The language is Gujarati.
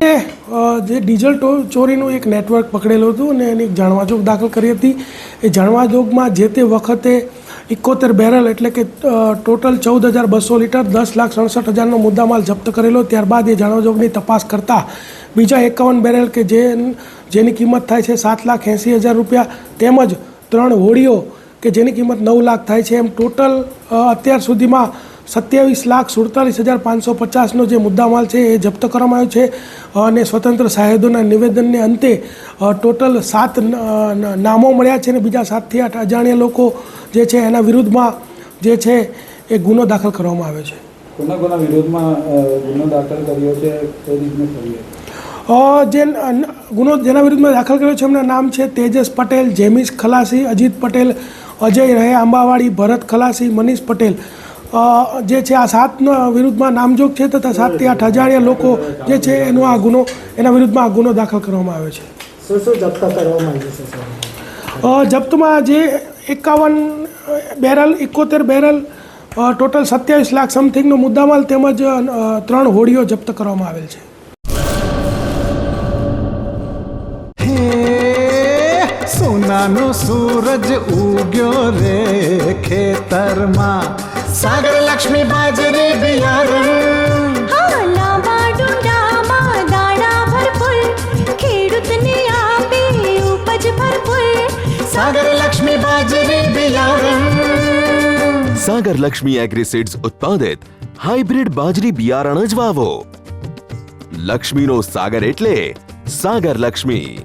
જે ડીઝલ ચોરીનું એક નેટવર્ક પકડેલું હતું અને એની જાણવાજોગ દાખલ કરી હતી. એ જાણવાજોગમાં જે તે વખતે 71 બેરલ એટલે કે ટોટલ 14,200 લીટર 10,67,000નો મુદ્દામાલ જપ્ત કરેલો. ત્યારબાદ એ જાણવાજોગની તપાસ કરતાં બીજા 51 બેરલ કે જેની કિંમત થાય છે 7,80,000 રૂપિયા તેમજ 3 હોડીઓ કે જેની કિંમત 9 લાખ થાય છે. એમ ટોટલ અત્યાર સુધીમાં 27,47,550નો જે મુદ્દામાલ છે એ જપ્ત કરવામાં આવ્યો છે. અને સ્વતંત્ર સાહેદોના નિવેદનને અંતે ટોટલ 7 નામો મળ્યા છે અને બીજા 7 થી 8 અજાણ્યા લોકો જે છે એના વિરુદ્ધમાં જે છે એ ગુનો દાખલ કરવામાં આવ્યો છે. કોના વિરોધમાં ગુનો દાખલ કર્યો છે કઈ રીતનું ગુનો જેના વિરુદ્ધમાં દાખલ કર્યો છે એમના નામ છે તેજસ પટેલ, જેમિશ ખલાસી, અજીત પટેલ, અજય રહે આંબાવાડી, ભરત ખલાસી, મનીષ પટેલ જે છે આ 7 વિરુદ્ધમાં નામજોગ છે તથા 7 થી 8 અજાણ્યા લોકો જે છે એના વિરુદ્ધમાં આ ગુનો દાખલ કરવામાં આવ્યો છે. શું જપ્ત કરવામાં આવ્યું છે? જપ્તમાં જે 71 બેરલ ટોટલ 27 લાખ સમથિંગનો મુદ્દામાલ તેમજ 3 હોડીઓ જપ્ત કરવામાં આવેલ છે. સોનાનો સૂરજ ઉગ્યો રે ખેતરમાં, સાગર લક્ષ્મી બાજરી બિયારણ, લાંબા ડુંડામાં દાણા ભરપૂર, ખેડૂતને આપે ઉપજ ભરપૂર. સાગર લક્ષ્મી બાજરી બિયારણ. સાગર લક્ષ્મી એગ્રીસીડ્સ ઉત્પાદિત હાઇબ્રિડ બાજરી બિયારણ જ વાવો. લક્ષ્મીનો સાગર એટલે સાગર લક્ષ્મી.